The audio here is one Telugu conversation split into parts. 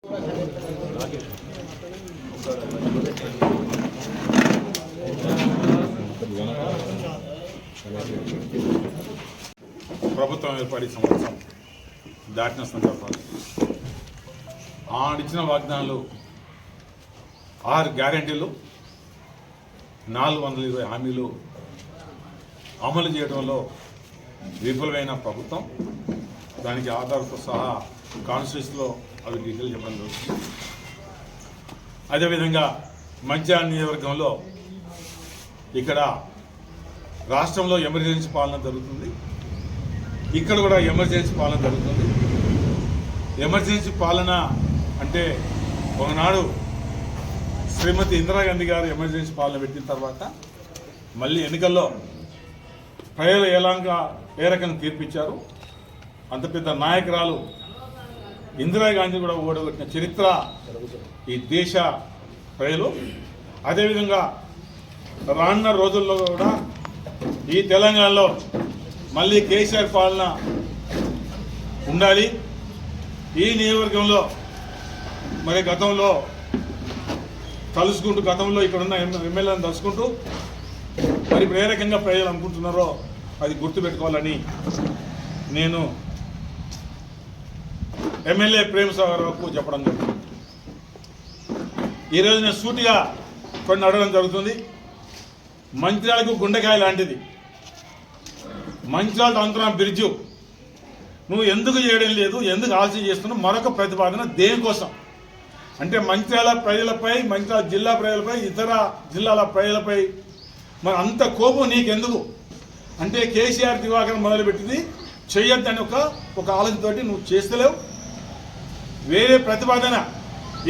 ప్రభుత్వం ఏర్పడి సంవత్సరం దాటిన సందర్భాలు ఆడిచ్చిన వాగ్దానాలు 6 గ్యారెంటీలు 420 హామీలు అమలు చేయడంలో విఫలమైన ప్రభుత్వం. దానికి ఆధార్తో సహా కాన్స్టిట్యూషన్లో అవి డీటెయిల్ చెప్పడం జరుగుతుంది. అదేవిధంగా మంచిర్యాల నియోజకవర్గంలో ఇక్కడ రాష్ట్రంలో ఎమర్జెన్సీ పాలన జరుగుతుంది, ఇక్కడ కూడా ఎమర్జెన్సీ పాలన జరుగుతుంది. ఎమర్జెన్సీ పాలన అంటే ఒకనాడు శ్రీమతి ఇందిరాగాంధీ గారు ఎమర్జెన్సీ పాలన పెట్టిన తర్వాత మళ్ళీ ఎన్నికల్లో ప్రజలు ఏ రకంగా తీర్పిచ్చారు. అంత పెద్ద నాయకురాలు ఇందిరాగాంధీ కూడా ఓడగొట్టిన చరిత్ర ఈ దేశ ప్రజలు. అదేవిధంగా రానున్న రోజుల్లో కూడా ఈ తెలంగాణలో మళ్ళీ కేసీఆర్ పాలన ఉండాలి. ఈ నియోజకవర్గంలో మరి గతంలో ఇక్కడ ఉన్న ఎమ్మెల్యేలను తలుచుకుంటూ మరి ఇప్పుడు ఏ రకంగా ప్రజలు అనుకుంటున్నారో అది గుర్తుపెట్టుకోవాలని నేను ఎమ్మెల్యే ప్రేమసాగర్కు చెప్పడం జరుగుతుంది. ఈరోజు నేను సూటిగా కొన్ని అడగడం జరుగుతుంది. మంచిర్యాలకు గుండెకాయ లాంటిది మంచిర్యాల అంతరం బ్రిడ్జు నువ్వు ఎందుకు చేయడం లేదు, ఎందుకు ఆలస్యం చేస్తున్నావు? మరొక ప్రతిపాదన దేనికోసం అంటే మంచిర్యాల ప్రజలపై, మంచిర్యాల జిల్లా ప్రజలపై, ఇతర జిల్లాల ప్రజలపై మరి అంత కోపం నీకెందుకు అంటే కేసీఆర్ దివాకర్ మొదలుపెట్టింది చెయ్యొద్దని ఒక ఆలోచనతోటి నువ్వు చేస్తలేవు. వేరే ప్రతిపాదన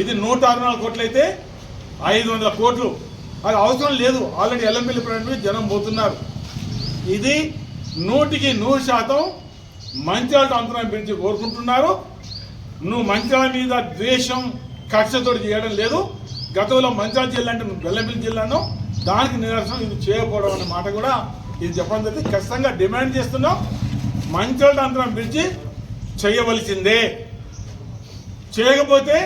ఇది 164 కోట్లు అయితే 500 కోట్లు అది అవసరం లేదు. ఆల్రెడీ ఎల్లంపల్లి ప్రాంతం జనం పోతున్నారు. ఇది 100% మంచిర్యాల అంతరం గురించి కోరుకుంటున్నారు. నువ్వు మంచిర్యాల మీద ద్వేషం కక్షతో చేయడం లేదు. గతంలో మంచిర్యాల జిల్లా అంటే నువ్వు బెల్లంపల్లి జిల్లాను దానికి నిదర్శనం ఇది చేయకపోవడం అనే మాట కూడా ఇది చెప్పడం జరిగింది. ఖచ్చితంగా డిమాండ్ చేస్తున్నాం. మంచిర్యాల అంతరం బ్రిడ్జి చేయవలసిందే. చేయకపోతే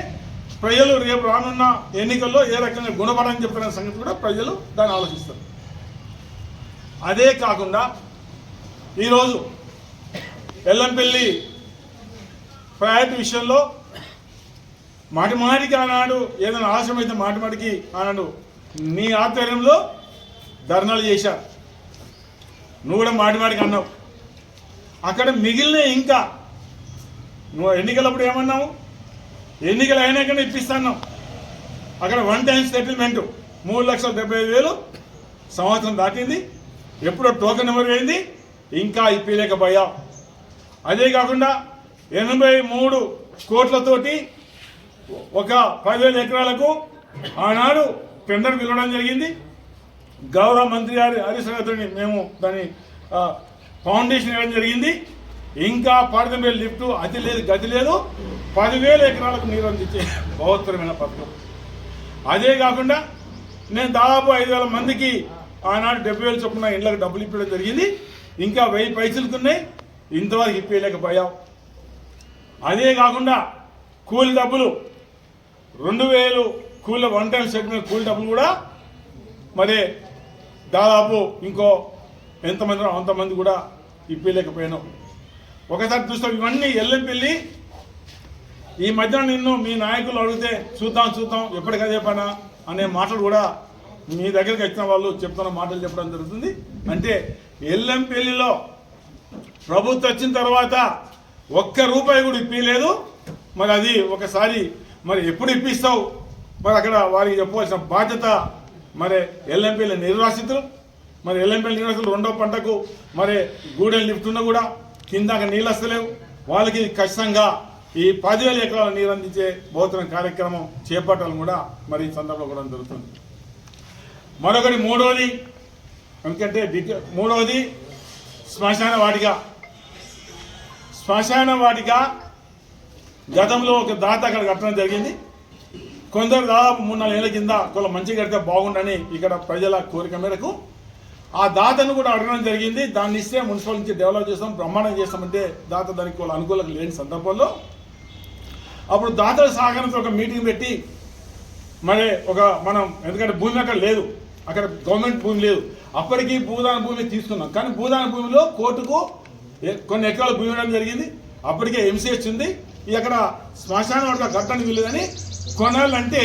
ప్రజలు రేపు రానున్న ఎన్నికల్లో ఏ రకంగా గుణపడని చెప్పిన సంగతి కూడా ప్రజలు దాన్ని ఆలోచిస్తారు. అదే కాకుండా ఈరోజు ఎల్లంపల్లి ప్రాజెక్టు విషయంలో మాటిమాటికి ఆనాడు ఏదైనా అవసరమైతే మాటిమాటికి ఆనాడు నీ ఆధ్వర్యంలో ధర్నాలు చేశారు. నువ్వు కూడా మాటిమాటికి అన్నావు. అక్కడ మిగిలిన ఇంకా నువ్వు ఎన్నికలప్పుడు ఏమన్నావు? ఎన్నికలు అయినాకనే ఇప్పిస్తాను. అక్కడ 1 టైం సెటిల్మెంట్ 3,75,000 సంవత్సరం దాటింది. ఎప్పుడో టోకెన్ నెంబర్ అయింది, ఇంకా ఇప్పలేకపోయా. అదే కాకుండా 83 కోట్లతోటి ఒక 10,000 ఎకరాలకు ఆనాడు టెండర్ పిలవడం జరిగింది. గౌరవ మంత్రి గారి హరీష్ గారితో మేము దాని ఫౌండేషన్ ఇవ్వడం జరిగింది. ఇంకా పడదమేలు లిఫ్ట్ అతి లేదు గతి లేదు. 10,000 ఎకరాలకు నీరు అందించే బహుత్తరమైన పథకం. అదే కాకుండా నేను దాదాపు 5,000 మందికి ఆనాడు 70,000 చొప్పున ఇళ్లకు డబ్బులు ఇప్పడం జరిగింది. ఇంకా 1000 పైసలకు ఉన్నాయి, ఇంతవరకు ఇప్పలేకపోయాం. అదే కాకుండా కూలి డబ్బులు 2,000 కూలి 1 టైం సెటిల్మెంట్ కూలి డబ్బులు కూడా మరి దాదాపు ఇంకో ఎంతమంది అంతమంది కూడా ఇప్పలేకపోయాను. ఒకసారి చూస్తాం. ఇవన్నీ ఎల్లంపల్లి ఈ మధ్యన నిన్ను మీ నాయకులు అడిగితే చూద్దాం ఎప్పటికదే పనా అనే మాటలు కూడా మీ దగ్గరికి వచ్చిన వాళ్ళు చెప్తున్న మాటలు చెప్పడం జరుగుతుంది. అంటే ఎల్లంపల్లిలో ప్రభుత్వం వచ్చిన తర్వాత ₹1 కూడా ఇప్పలేదు. మరి అది ఒకసారి మరి ఎప్పుడు ఇప్పిస్తావు? మరి అక్కడ వారికి చెప్పవలసిన బాధ్యత మరి ఎల్లంపల్లి నిర్వాసితులు. మరి ఎల్లంపల్లి నిర్వాసితులు 2వ పంటకు మరి గూడెం లిఫ్ట్ ఉన్నా కూడా కిందాక నీళ్ళు వస్తలేవు. వాళ్ళకి ఖచ్చితంగా ఈ 10,000 ఎకరాల నీరు అందించే బహుత్తర కార్యక్రమం చేపట్టాలని కూడా మరి ఈ సందర్భంలో కూడా జరుగుతుంది. మరొకటి మూడవది శ్మశాన వాటిక గతంలో ఒక దాత అక్కడ కట్టడం జరిగింది. కొందరు దాదాపు 3-4 ఏళ్ల కింద కొంత మంచి కడితే బాగుండని ఇక్కడ ప్రజల కోరిక మేరకు ఆ దాతను కూడా అడగడం జరిగింది. దాన్ని ఇస్తే మున్సిపల్ నుంచి డెవలప్ చేస్తాం, బ్రహ్మాండం చేస్తామంటే దాత దానికి వాళ్ళ అనుకూలంగా లేని సందర్భంలో అప్పుడు దాతల సహకారంతో ఒక మీటింగ్ పెట్టి మరి మనం ఎందుకంటే భూమి అక్కడ లేదు, అక్కడ గవర్నమెంట్ భూమి లేదు, అప్పటికి భూదాన భూమి తీసుకున్నాం. కానీ భూదాన భూమిలో కోర్టుకు కొన్ని ఎకరాల భూమి ఇవ్వడం జరిగింది. అప్పటికే ఎంసీహెచ్ ఉంది, అక్కడ శ్మశాన వాటిలో కట్టడానికి వీలేదని కొనాలంటే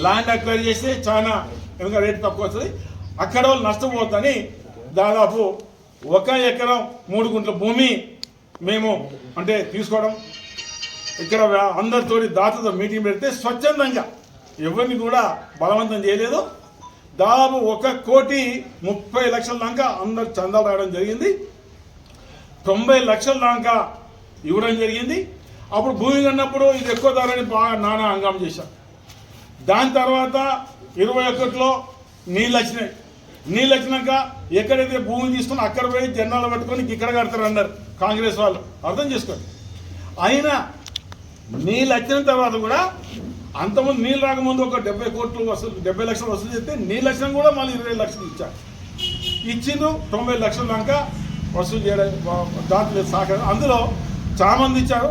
ల్యాండ్ అక్వైర్ చేస్తే చాలా ఎందుకంటే రేటు తక్కువ వస్తుంది, అక్కడ వాళ్ళు నష్టపోతుందని దాదాపు 1 ఎకరం 3 గుంట్ల భూమి మేము అంటే తీసుకోవడం, ఇక్కడ అందరితోటి దాతతో మీటింగ్ పెడితే స్వచ్ఛందంగా ఎవరిని కూడా బలవంతం చేయలేదు. దాదాపు 1,30,00,000 దాకా అందరు చందాలు రావడం జరిగింది. 90 లక్షల దాకా ఇవ్వడం జరిగింది. అప్పుడు భూమి కన్నప్పుడు ఇది ఎక్కువ ధరని బాగా నానా హంగామా చేశాం. దాని తర్వాత 21లో నీళ్ళు వచ్చినాయి. నీళ్ళు వచ్చినాక ఎక్కడైతే భూమి తీసుకుని అక్కడ పోయి జెండాలు పట్టుకొని ఇక్కడ కడతారు అన్నారు కాంగ్రెస్ వాళ్ళు. అర్థం చేసుకోండి. అయినా నీళ్ళు వచ్చిన తర్వాత కూడా అంతకుముందు నీళ్ళు రాకముందు ఒక 70 లక్షలు వసూలు చేస్తే నీళ్ళు వచ్చినా కూడా మళ్ళీ 20 లక్షలు ఇచ్చారు. ఇచ్చిండు 90 లక్షల దాకా వసూలు చేయడం దాంట్లో సహకారం. అందులో చాలా మంది ఇచ్చారు.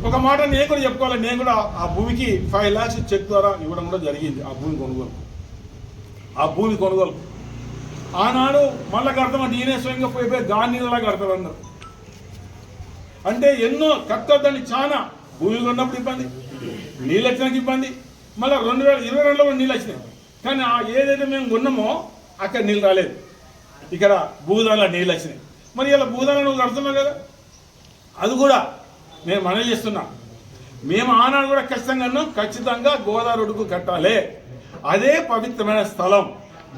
ఒక మాట నేను కూడా చెప్పుకోవాలి, నేను కూడా ఆ భూమికి 5 lakhs చెక్ ద్వారా ఇవ్వడం కూడా జరిగింది. ఆ భూమి కొనుగోలు ఆనాడు మళ్ళీ కడతామంటే ఈయనే స్వయంగా పోయిపోయి దాని నీళ్ళలా కడతారు అన్నారు. అంటే ఎన్నో కట్టొద్దని చాలా భూమి కొన్నప్పుడు ఇబ్బంది, నీళ్ళు వచ్చినాక ఇబ్బంది, మళ్ళీ 2022లో కూడా నీళ్ళు వచ్చినాయి. కానీ ఏదైతే మేము కొన్నామో అక్కడ నీళ్ళు రాలేదు, ఇక్కడ భూదానిలో నీళ్ళు వచ్చినాయి. మరి ఇలా భూదానిలో నువ్వు కడుతున్నావు కదా, అది కూడా నేను మనవి చేస్తున్నా. మేము ఆనాడు కూడా ఖచ్చితంగా గోదావరి రోడ్డుకు కట్టాలి. అదే పవిత్రమైన స్థలం.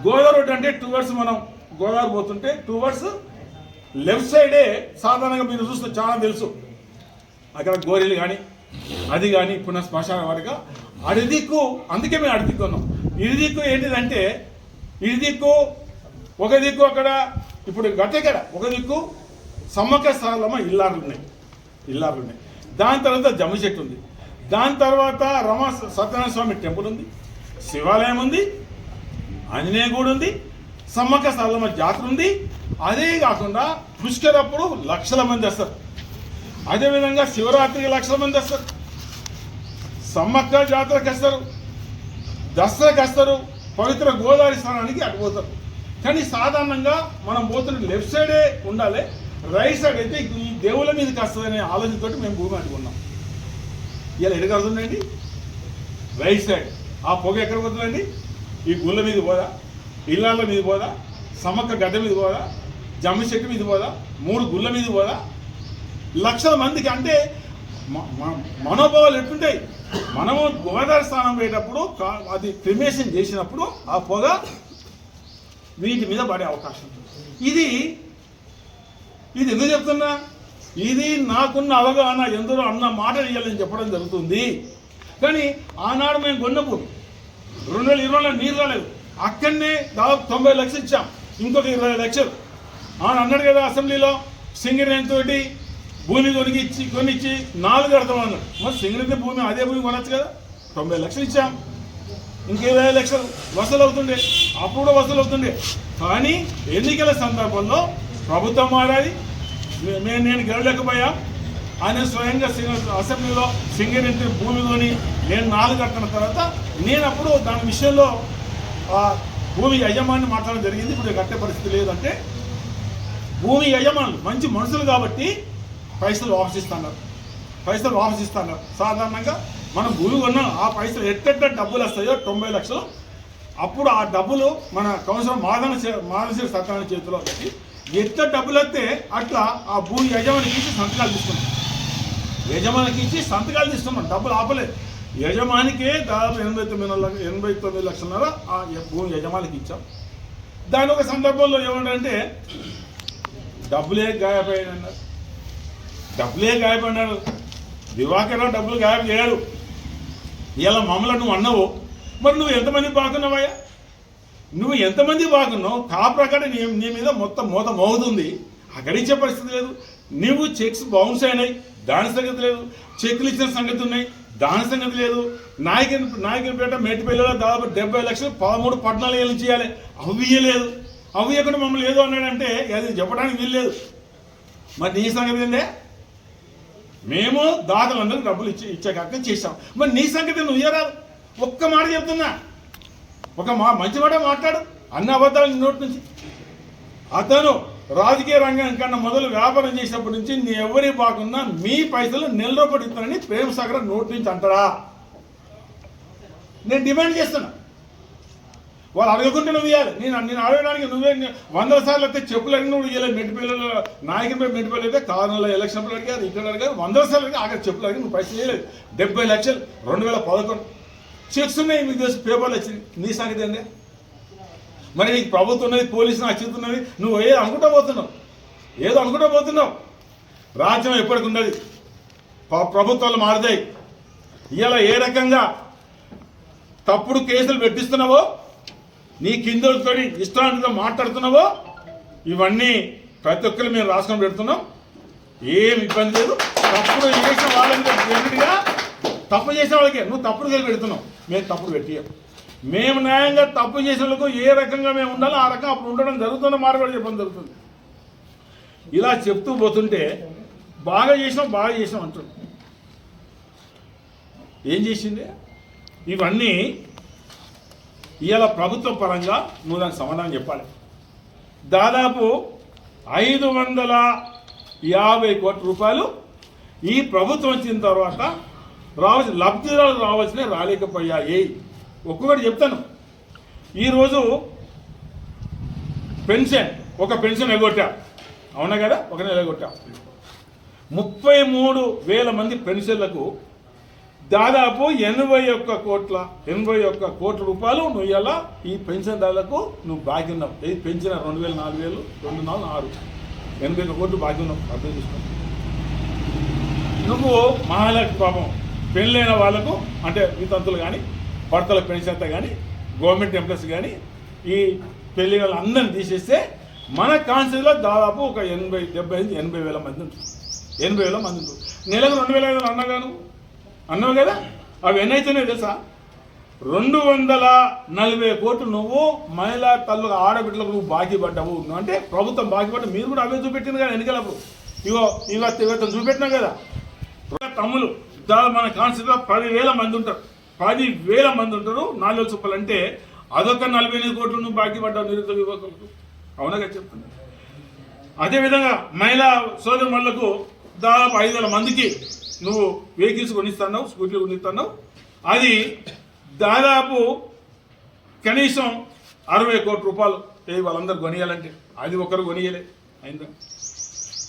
గోదావరి రోడ్డు అంటే టువర్డ్స్ మనం గోదావరి పోతుంటే టువర్డ్స్ లెఫ్ట్ సైడే సాధారణంగా మీరు చూస్తే చాలా తెలుసు, అక్కడ గోరీలు కానీ అది కానీ పునః శ్మశాన వారిగా అడిదిక్కు. అందుకే మేము అడిదిక్కు ఉన్నాం. ఇడిదిక్కు ఏంటిదంటే ఇడిదిక్కు ఒక దిక్కు అక్కడ ఇప్పుడు గట్టెక్కడ ఒక దిక్కు సమ్మక్క స్థలమ్మ ఇల్లారులు ఉన్నాయి. దాని తర్వాత జమ్మి చెట్టు ఉంది. దాని తర్వాత రమ సత్యనారాయణ స్వామి టెంపుల్ ఉంది, శివాలయం ఉంది, ఆంజనేయ గుడి ఉంది, సమ్మక్క స్థలమ్మ జాతర ఉంది. అదే కాకుండా పుష్కరప్పుడు లక్షల మంది వస్తారు. అదేవిధంగా శివరాత్రికి లక్షల మంది వస్తారు, సమ్మక్క జాతరకు వస్తారు, దసరాకి వస్తారు, పవిత్ర గోదావరి స్నానానికి అటు పోతారు. కానీ సాధారణంగా మనం పోతున్న లెఫ్ట్ సైడే ఉండాలి, రైట్ సైడ్ అయితే ఈ దేవుళ్ళ మీదకి వస్తుందనే ఆలోచనతో మేము భూమి అట్టుకున్నాం. ఇలా ఎక్కడ కడుతుందండి రైట్ సైడ్. ఆ పొగ ఎక్కడ పోతుందండి? ఈ గుళ్ళ మీద పోదా, ఇళ్ళ మీద పోదా, సమ్మక్క గడ్డ మీద పోదా, జమ్మి చెట్టు మీద పోదా, 3 గుళ్ళ మీద పోదా, లక్షల మందికి. అంటే మనోభావాలు ఎట్లుంటాయి. మనము గోదావరి స్నానం పోయేటప్పుడు అది క్రిమేషన్ చేసినప్పుడు ఆ పొగ వీటి మీద పడే అవకాశం ఉంటుంది. ఇది ఎందుకు చెప్తున్నా, ఇది నాకున్న అవగాహన ఎందరో అన్న మాట ఇవ్వాలని చెప్పడం జరుగుతుంది. కానీ ఆనాడు మేము కొన్న భూమి 2020లో నీరు రాలేదు, అక్కడనే దాదాపు 90 లక్షలు ఇచ్చాం. ఇంకొక 20 లక్షలు ఆయన అన్నాడు కదా అసెంబ్లీలో, సింగరేణి తోటి భూమి కొనిచ్చి 4 కడతాం అన్నాడు. మరి సింగరేణి భూమి అదే భూమి కొనొచ్చు కదా. 90 లక్షలు ఇచ్చాం, ఇంక 20 లక్షలు వసూలు అవుతుండే, అప్పుడు వసూలు అవుతుండే. కానీ ఎన్నికల సందర్భంలో ప్రభుత్వం మారాలి, నేను గెలవలేకపోయా. ఆయన స్వయంగా అసెంబ్లీలో సింగరేణి భూమి కొని నేను 4 కట్టిన తర్వాత నేను అప్పుడు దాని విషయంలో భూమి యజమాని మాట్లాడడం జరిగింది. ఇప్పుడు కట్టే పరిస్థితి లేదంటే భూమి యజమానులు మంచి మనుషులు కాబట్టి పైసలు వాపసిస్తున్నారు. సాధారణంగా మనం భూమి కొన్నాం, ఆ పైసలు ఎట్ట డబ్బులు వస్తాయో 90 లక్షలు. అప్పుడు ఆ డబ్బులు మన కౌన్సిలర్ మాదనశ్రీ సత్యనారాయణ చేతిలో పెట్టి ఎట్లా డబ్బులు వస్తే అట్లా ఆ భూమి యజమానికి ఇచ్చి సంతకాలు తీసుకున్నాం. డబ్బులు ఆపలేదు. యజమానికే దాదాపు 89 లక్షలన్నర ఆ భూమి యజమానికి ఇచ్చాం. దాని ఒక సందర్భంలో ఏమంటారంటే డబ్బులే గాయపడినారు. దివాకర్ డబ్బులు గాయప చేయడు. ఇలా మమ్మల్ని నువ్వు అన్నావు, మరి నువ్వు ఎంతమంది బాగున్నావయ్యా? నువ్వు ఎంతమంది బాగున్నావు? కా ప్రకారం నీ మీద మొత్తం మూత మోగుతుంది. అక్కడ ఇచ్చే పరిస్థితి లేదు. నువ్వు చెక్స్ బౌన్స్ అయినాయి, దాని సంగతి లేదు. చెక్కులు ఇచ్చిన సంగతి ఉన్నాయి, దాని సంగతి లేదు. నాయకునిపేట మేటిపల్లిలో దాదాపు 70 లక్షలు 13-14 ఏళ్ళు చేయాలి, అవి ఇవ్వలేదు. అవి ఇవ్వకుండా మమ్మల్ని ఏదో అన్నాడంటే అది చెప్పడానికి వీల్లేదు. మరి నీ సంగతి ఏందే? మేము దాతలందరూ డబ్బులు ఇచ్చే కార్యక్రమం చేశాం. మరి నీ సంగతి నువ్వు ఇయ్యరాదు. ఒక్క మాట చెప్తున్నా, మంచి మాట మాట్లాడు. అన్ని అబద్ధాలు నోటి నుంచి. అతను రాజకీయ రంగం కన్నా మొదలు వ్యాపారం చేసినప్పటి నుంచి నీ ఎవరి బాగున్నా మీ పైసలు నెల రూపాయలు ఇస్తానని ప్రేమ సాగర్ నోటి నుంచి అంటారా? నేను డిమాండ్ చేస్తున్నా. వాళ్ళు అడగకుంటే నువ్వు ఇవ్వాలి. నేను అడగడానికి నువ్వే 100 సార్లు అయితే చెప్పులు అడిగిన నువ్వు ఇవ్వలేదు. మెట్టిపిల్లలు నాయకుడిపై మెట్టిపిల్లలు అయితే కారణంలో ఎలక్షన్లు అడిగారు, ఇక్కడ అడిగారు, 100 సార్లు అడిగి అక్కడ చెప్పులు అడిగి నువ్వు పైసలు ఇవ్వలేదు. 70 లక్షలు 2011 చెక్స్ ఉన్నాయి మీకు తెలిసి, పేపర్లు వచ్చింది. నీ సంగతి ఏందే? మరి నీకు ప్రభుత్వం ఉన్నది, పోలీసులు అచ్చుతున్నది, నువ్వు ఏదో అనుకుంటా పోతున్నావు. రాజ్యం ఎప్పటికి ఉన్నది, ప్రభుత్వాలు మారుతాయి. ఇలా ఏ రకంగా తప్పుడు కేసులు పెట్టిస్తున్నావో, నీ కిందతో ఇష్టాంతితో మాట్లాడుతున్నావో, ఇవన్నీ ప్రతి ఒక్కరు మేము రాసుకొని పెడుతున్నాం. ఏం ఇబ్బంది లేదు. తప్పుడు చేసిన వాళ్ళకి తప్పు చేసిన వాళ్ళకే నువ్వు తప్పుడు కేసు పెడుతున్నావు. మేము తప్పుడు పెట్టియం. మేము న్యాయంగా తప్పు చేసిన వాళ్ళకు ఏ రకంగా మేము ఉండాలో ఆ రకంగా అప్పుడు ఉండడం జరుగుతున్న మాట కూడా చెప్పడం జరుగుతుంది. ఇలా చెప్తూ పోతుంటే బాగా చేసినాం అంటుంది. ఏం చేసింది? ఇవన్నీ ఇవాళ ప్రభుత్వ పరంగా నువ్వు దానికి సమాధానం చెప్పాలి. దాదాపు 550 కోట్ల రూపాయలు ఈ ప్రభుత్వం వచ్చిన తర్వాత లబ్ధిదారులు రావాల్సినవి రాలేకపోయాయి. ఒక్కొక్కటి చెప్తాను. ఈరోజు ఒక పెన్షన్ ఎగొట్టా, అవునా కదా? ఒక నెల ఎగొట్టా. 33,000 మంది పెన్షన్లకు దాదాపు 81 కోట్ల రూపాయలు నువ్వు ఇలా ఈ పెన్షన్దారులకు నువ్వు బాకీ ఉన్నావు. ఇది పెంచిన 2,000, 4,000, 2, 4, 6, 81 కోట్లు బాకీ ఉన్నావు. అర్థం చేసుకో. నువ్వు మహాలక్ష్మి పాపం పెళ్ళైన వాళ్ళకు, అంటే వితంతులు కానీ భర్తల పెన్షన్ అంతా కానీ గవర్నమెంట్ ఎంప్లాయీస్ కానీ ఈ పెళ్లి వాళ్ళందరినీ తీసేస్తే మన కాన్స్టిట్యూన్సీలో దాదాపు ఒక 80,000 మంది ఉంటారు. 80,000 మంది ఉంటారు. నెలకు 2,500 అన్నావు కదా? అవి ఎన్నైతున్నాయో తెలుసా? 240 కోట్లు నువ్వు మహిళా తల్లులకు, ఆడబిడ్డలకు నువ్వు బాకీ పడ్డావు. అంటే ప్రభుత్వం బాకీ పడ్డా. మీరు కూడా అవే చూపెట్టింది కదా ఎన్నికలప్పుడు. ఇవన్నీ చూపెట్టినా కదా. తమ్ములు మన కాన్స్టిట్యూన్సీలో 10,000 మంది ఉంటారు. 10,000 మంది ఉంటారు. 4 చొప్పులు అంటే అదొక 48 కోట్లు నువ్వు బాకీ పడ్డావు నిరుద్యోగ యువకులకు. అవునగా చెప్తున్నా. అదేవిధంగా మహిళా సోదరులకు దాదాపు 5,000 మందికి నువ్వు వెహికల్స్ కొనిస్తున్నావు, స్కూటీలు కొనిస్తున్నావు. అది దాదాపు కనీసం 60 కోట్ల రూపాయలు వాళ్ళందరూ కొనియాలంటే అది ఒకరు కొనియలే. అయిందా?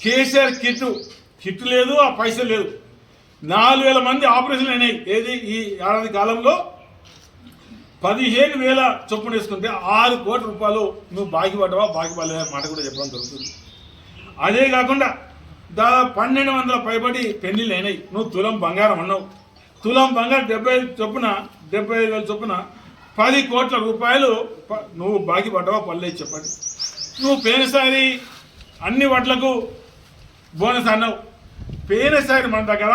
కేసీఆర్ కిట్ లేదు, ఆ పైసలు లేదు. 4,000 మంది ఆపరేషన్లు అయినాయి. ఏది ఈ ఏడాది కాలంలో 15,000 చొప్పున వేసుకుంటే 6 కోట్ల రూపాయలు నువ్వు బాకీ పడ్డావా, బాకీ పడలేదా మాట కూడా చెప్పడం జరుగుతుంది. అదే కాకుండా దాదాపు 1,200 పైబడి పెళ్లిళ్ళు అయినాయి. నువ్వు తులం బంగారం అన్నావు. తులం బంగారం 75,000 చొప్పున 10 కోట్ల రూపాయలు నువ్వు బాకీ పడ్డావా పడలేదు చెప్పండి. నువ్వు పోయినసారి అన్ని వడ్లకు బోనస్ అన్నావు. పోయినసారి మన దగ్గర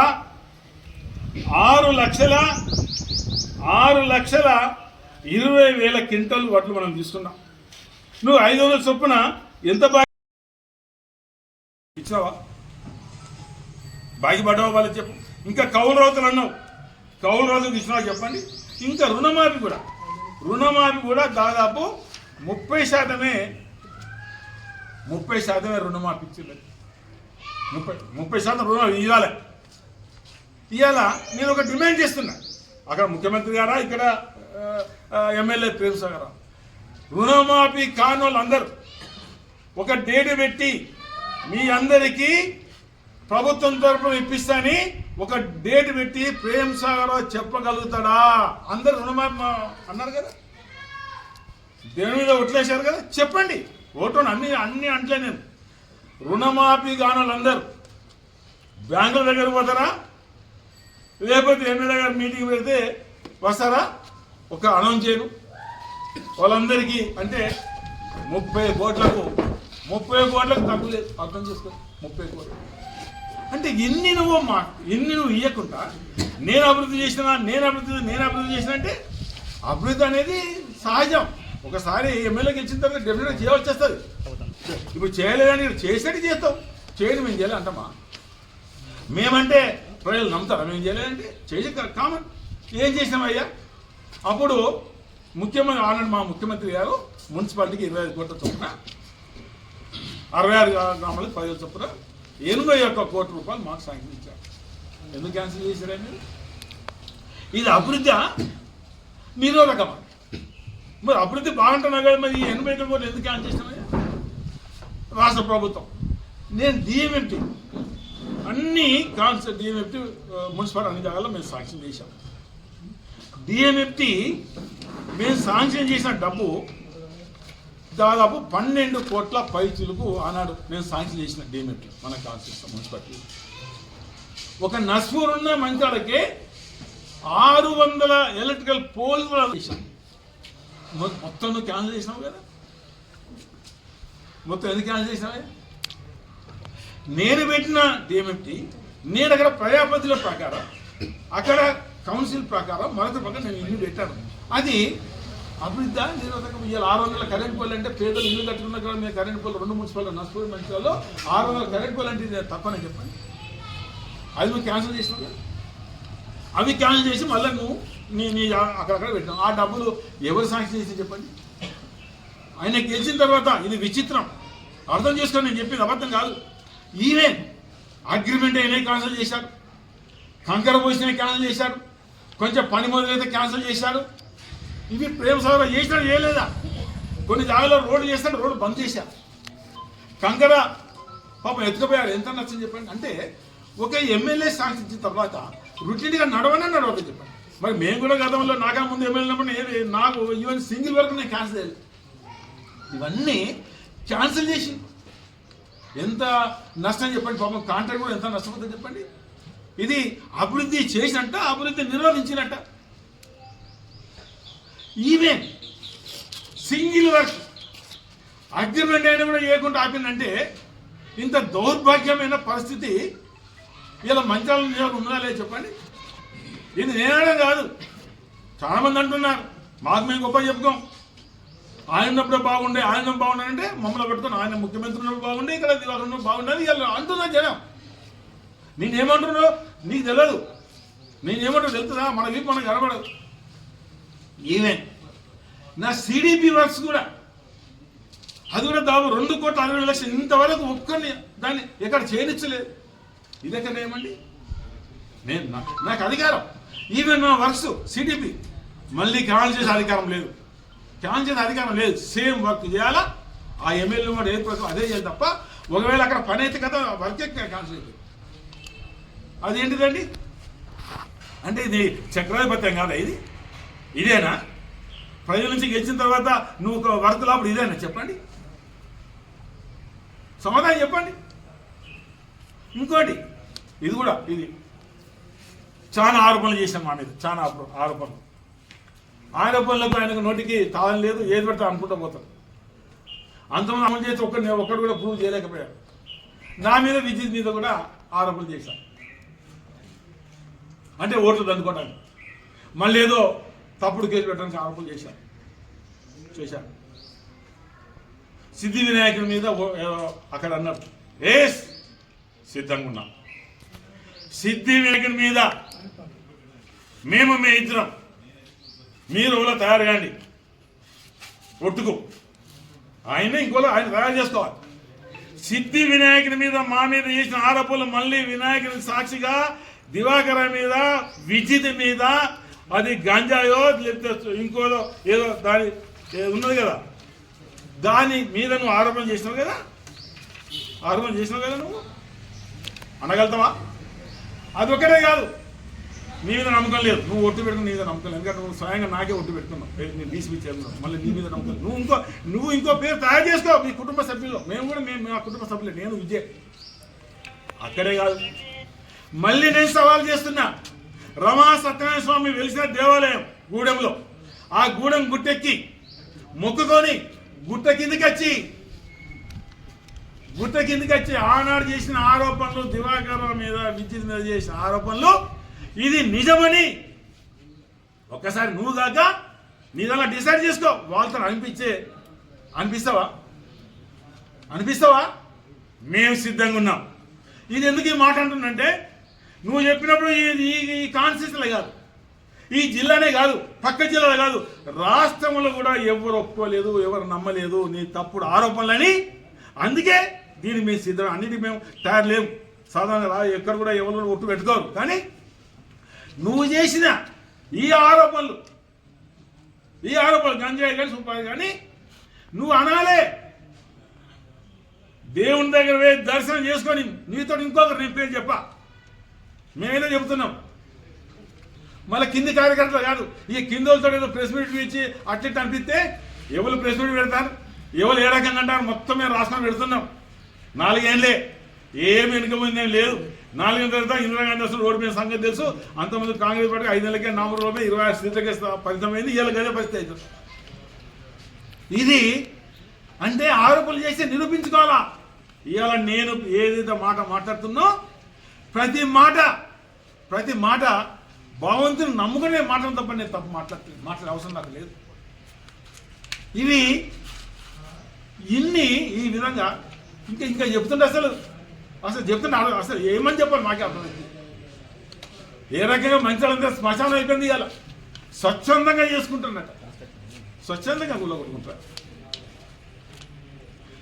6,20,000 క్వింటల్ వడ్లు మనం తీసుకున్నాం. నువ్వు 500 చొప్పున ఎంత బాకీ ఇచ్చినావా? బాకీ పడ్డావా వాళ్ళకి చెప్పు. ఇంకా కౌలు రైతులు అన్నావు. కౌలు రైతులకు ఇచ్చినావా చెప్పండి. ఇంకా రుణమాఫీ కూడా దాదాపు 30% రుణమాఫీ ఇచ్చింది. 30% రుణమాఫీ ఇవాళ నేను ఒక డిమాండ్ చేస్తున్నా. అక్కడ ముఖ్యమంత్రి గారా, ఇక్కడ ఎమ్మెల్యే ప్రేమసాగర్ గారా, రుణమాఫీ కాని వాళ్ళందరూ ఒక డేట్ పెట్టి మీ అందరికీ ప్రభుత్వం తరఫున ఇప్పిస్తాని ఒక డేట్ పెట్టి ప్రేమసాగర్ చెప్పగలుగుతాడా? అందరు రుణమాఫీ అన్నారు కదా, దేని మీద ఒట్లేశారు కదా, చెప్పండి. ఓటు అన్ని అంటలే. నేను రుణమాఫీ కాని వాళ్ళందరూ బ్యాంకుల దగ్గర పోతారా, లేకపోతే ఎమ్మెల్యే గారు మీటింగ్ పెడితే వస్తారా? ఒక అనౌన్స్ చేయను వాళ్ళందరికీ. అంటే 30 కోట్లకు తక్కువ లేదు. అర్థం చేసుకో. 30 కోట్లు అంటే ఎన్ని నువ్వు ఇవ్వకుండా నేను అభివృద్ధి చేసిన అంటే అభివృద్ధి అనేది సహజం. ఒకసారి ఎమ్మెల్యేకి ఇచ్చిన తర్వాత డెఫినెట్గా చేయవలసి వస్తుంది. ఇప్పుడు చేయలేదని చేసినట్టు చేస్తావు. చేయడం మేము చేయాలి అంటమా? మేమంటే ప్రజలు నమ్ముతారా? మేము చేయలేదంటే చేసి కామన్. ఏం చేసినామయ్యా? అప్పుడు ముఖ్యమంత్రి ఆనాడు మా ముఖ్యమంత్రి గారు మున్సిపాలిటీకి 25 కోట్ల చొప్పున 66 గ్రామాలకు 10 చొప్పున 81 కోట్ల రూపాయలు మాకు శాంక్షన్ ఇచ్చారు. ఎందుకు క్యాన్సిల్ చేశారా మీరు? ఇది అభివృద్ధి నిరోధకమా? మరి అభివృద్ధి బాగుంటున్నా కదా, మరి 81 కోట్లు ఎందుకు క్యాన్సిల్ చేసినామయ్యా? రాష్ట్ర ప్రభుత్వం నేను డిఎంఎఫ్టీ అన్ని కాన్సెప్ట్ డిఎంఎఫ్టీ మున్సిపల్ అన్ని జాగాల్లో మేము శాంక్షన్ చేశాం. డిఎంఎఫ్టీ మేము శాంక్షన్ చేసిన డబ్బు దాదాపు 12 కోట్ల పైచులకు ఆనాడు మేము శాంక్షన్ చేసిన డిఎంఎఫ్టీ మన కాన్స్టిట్యూషన్ మున్సిపాలిటీ. ఒక నస్పూర్ ఉన్న మంచాలకే 600 ఎలక్ట్రికల్ పోల్స్ చేశాం. మొత్తం నువ్వు క్యాన్సిల్ చేసినావు కదా. మొత్తం ఎందుకు క్యాన్సిల్ చేసినావా? నేను పెట్టిన డిఎంఎఫ్టీ నేను అక్కడ ప్రజాపతిల ప్రకారం అక్కడ కౌన్సిల్ ప్రకారం మరొక ప్రకారం నేను ఇల్లు పెట్టాను. అది అభివృద్ధి నిరోధకం. ఇవాళ 600 కరెంట్ పోల్ అంటే పేదలు ఇల్లు కట్టుకున్న కదా. మేము కరెంట్ పోల్ 2 మున్సిపాలిటీ నష్టపోయిన మంచిలో 600 కరెంట్ పోల్ అంటే తప్పనే చెప్పండి. అది నువ్వు క్యాన్సిల్ చేసినావు కదా. అవి క్యాన్సిల్ చేసి మళ్ళీ నువ్వు నీ అక్కడక్కడ పెట్టినావు. ఆ డబ్బులు ఎవరు శాంక్షన్ చేసి చెప్పండి? ఆయన గెలిచిన తర్వాత ఇది విచిత్రం, అర్థం చేసుకొని నేను చెప్పింది అబద్ధం కాదు. ఈవెన్ అగ్రిమెంట్ అయినా క్యాన్సిల్ చేశాడు, కంకర పోసిన క్యాన్సిల్ చేశాడు, కొంచెం పని మొదలైతే క్యాన్సిల్ చేశాడు. ఇవి ప్రేమ సభలో చేసినాడు చేయలేదా? కొన్ని జాగాలో రోడ్డు చేస్తాడు, రోడ్డు బంద్ చేశారు. కంకర పాపం ఎత్తుకుపోయాడు. ఎంత నచ్చని చెప్పండి. అంటే ఒక ఎమ్మెల్యే శాంక్షన్ తర్వాత రొటీన్గా నడవద్దని చెప్పండి. మరి మేము కూడా గతంలో నాకా ముందు ఎమ్మెల్యే నాకు ఈవెన్ సింగిల్ వరకు నేను క్యాన్సిల్ చేయాలి. ఇవన్నీ క్యాన్సిల్ చేసి ఎంత నష్టం చెప్పండి. పాపం కాంట్రాక్ట్ కూడా ఎంత నష్టపోతుందో చెప్పండి. ఇది అభివృద్ధి చేసినట్ట, అభివృద్ధి నిరోధించినట్ట. ఈవెన్ సింగిల్ వర్క్ అగ్రిమెంట్ అయినా కూడా చేయకుండా ఆపిందంటే ఇంత దౌర్భాగ్యమైన పరిస్థితి ఇలా మంచాల నియోజకవర్గం ఉందా లేదు చెప్పండి. ఇది నేనడం కాదు, చాలామంది అంటున్నారు మాకు మేము గొప్ప చెప్పుకోం. ఆయన ఉన్నప్పుడు బాగుండే, ఆయన బాగుండాలంటే మమ్మల్ని పెట్టుకుని ఆయన ముఖ్యమంత్రి ఉన్నప్పుడు బాగుండే, ఇక్కడ దివాకర్ ఉన్నప్పుడు బాగుండేది ఇలా అంటున్నా జనం. నేనేమంటున్నావు నీకు తెలియదు, నేనేమంటున్నా తెలుస్తుందా? మన వీపు మనకు కనబడదు. ఈవెన్ నా సిడిపి వర్క్స్ కూడా అది కూడా దాదాపు 2,60,00,000 ఇంతవరకు ఒక్కరిని దాన్ని ఎక్కడ చేయనిచ్చలేదు. ఇది ఎక్కడ ఏమండి? నేను నాకు అధికారం, ఈవెన్ నా వర్క్స్ సిడిపి మళ్ళీ క్యాన్సిల్ చేసే అధికారం లేదు. క్యాన్సిల్ చేసే అధికారం లేదు. సేమ్ వర్క్ చేయాలా, ఆ ఎమ్మెల్యే కూడా ఏ ప్రకారం అదే చేయాలి తప్ప ఒకవేళ అక్కడ పని అయితే కదా వర్కే క్యాన్సిల్ అవుతుంది. అదేంటిదండి? అంటే ఇది చక్రాధిపత్యం కాదా? ఇదేనా? ప్రజల నుంచి గెలిచిన తర్వాత నువ్వు ఒక వర్క్ లాభం ఇదేనా చెప్పండి? సమాధానం చెప్పండి. ఇంకోటి ఇది కూడా ఇది చాలా ఆరోపణలు చేశాం మా మీద, చాలా ఆరోపణలకు ఆయనకు నోటికి తాళం లేదు, ఏది పెడతా అనుకుంటూ పోతారు. అంతమంది అమలు చేసి ఒక్కడు కూడా ప్రూవ్ చేయలేకపోయాడు. నా మీద విద్యుత్ మీద కూడా ఆరోపణలు చేశాను. అంటే ఓట్లు దండుకోవడానికి మళ్ళీ ఏదో తప్పుడు కేసు పెట్టడానికి ఆరోపణలు చేశారు. సిద్ధి వినాయకుడి మీద అక్కడ అన్నారు సిద్ధంగా ఉన్నాం. సిద్ధి వినాయకుడి మీద మీ ఇద్దరం మీరు ఓలా తయారు కాండి, ఒట్టుకు ఆయన ఇంకోలో ఆయన తయారు చేసుకోవాలి. సిద్ధి వినాయకుడి మీద మా మీద చేసిన ఆరోపణలు మళ్ళీ వినాయకుడి సాక్షిగా దివాకర మీద, విజిత్ మీద, అది గంజాయో లేకపోతే ఇంకోదో ఏదో దాని ఉన్నది కదా, దాని మీద నువ్వు ఆరోపణ చేసినావు కదా నువ్వు అనగలుగుతావా? అది ఒక్కటే కాదు, నీ మీద నమ్మకం లేదు, నువ్వు ఒట్టు పెట్టుకుని నీ మీద నమ్మకం లేదు. ఎందుకంటే నువ్వు స్వయంగా నాకే ఒట్టు పెట్టుకున్నావు, నేను డీసీపీ చైర్మన్, మళ్ళీ నీ మీద నమ్మకం. నువ్వు ఇంకో పేరు తయారు చేసుకో మీ కుటుంబ సభ్యుల్లో. మేము మా కుటుంబ సభ్యులే, నేను విజయ్. అక్కడే కాదు, మళ్ళీ నేను సవాల్ చేస్తున్నా. రమా సత్యనారాయణ స్వామి వెలిసిన దేవాలయం గూడెంలో, ఆ గూడెం గుట్టెక్కి మొక్కుకొని గుట్ట కిందకి వచ్చి ఆనాడు చేసిన ఆరోపణలు, దివాకర్ మీద, విద్యుత్ మీద చేసిన ఆరోపణలు ఇది నిజమని ఒక్కసారి నువ్వు కాక నీదలా డిసైడ్ చేసుకో. వాళ్ళతో అనిపిస్తావా? మేము సిద్ధంగా ఉన్నాం. ఇది ఎందుకు ఈ మాట అంటుందంటే నువ్వు చెప్పినప్పుడు ఈ కాన్స్టిట్యూన్సీలో కాదు, ఈ జిల్లానే కాదు, పక్క జిల్లాలో కాదు, రాష్ట్రంలో కూడా ఎవరు ఒప్పుకోలేదు, ఎవరు నమ్మలేదు నీ తప్పుడు ఆరోపణలని. అందుకే దీన్ని మేము సిద్ధం, అన్నిటికీ మేము తయారు లేవు. సాధారణంగా ఎక్కడ కూడా ఎవరు కూడా ఒట్టు పెట్టుకోరు. కానీ నువ్వు చేసిన ఈ ఆరోపణలు గంజాయి కానీ సుపాయి కానీ నువ్వు అనాలే. దేవుని దగ్గర పోయి దర్శనం చేసుకొని నీతో ఇంకొకరు నీ పేరు చెప్పా, మేమేదో చెబుతున్నాం. మళ్ళీ కింది కార్యకర్తలు కాదు, ఈ కింద వాళ్ళతో ఏదో ప్రెస్ మీట్ ఇచ్చి అట్లా అనిపిస్తే ఎవరు ప్రెస్ మీట్ పెడతారు, ఎవరు ఏ రకంగా అంటారు, మొత్తం మేము రాష్ట్రం పెడుతున్నాం. 4 ఏళ్ళే ఏమి వెనుకముందు ఏం లేదు. 4 ఏళ్ళ తర్వాత ఇందిరాగాంధీ అసలు ఓడిపోయిన సంగతి తెలుసు. అంతకుముందు కాంగ్రెస్ పార్టీ 5 నెలలకే 4 రోజులే 26 సీట్లకే ఫలితమైంది. ఇవాళ గదే పరిస్థితి అవుతుంది. ఇది అంటే ఆరోపణలు చేసి నిరూపించుకోవాలా. ఇవాళ నేను ఏదైతే మాట మాట్లాడుతున్నో ప్రతి మాట భగవంతుని నమ్ముకునే మాటలు తప్ప నేను తప్పు మాట్లాడే అవసరం నాకు లేదు. ఇవి ఇన్ని ఈ విధంగా ఇంకా చెప్తుంటే అసలు చెప్తుంటే అసలు ఏమని చెప్పాలి మాకే అర్థమైంది. ఏ రకంగా మంచి వాళ్ళంతా శ్మశానం అయిపోయింది. ఇవాళ స్వచ్ఛందంగా చేసుకుంటున్నట్ట, స్వచ్ఛందంగా గుళ్ళ కొట్టుకుంటారు.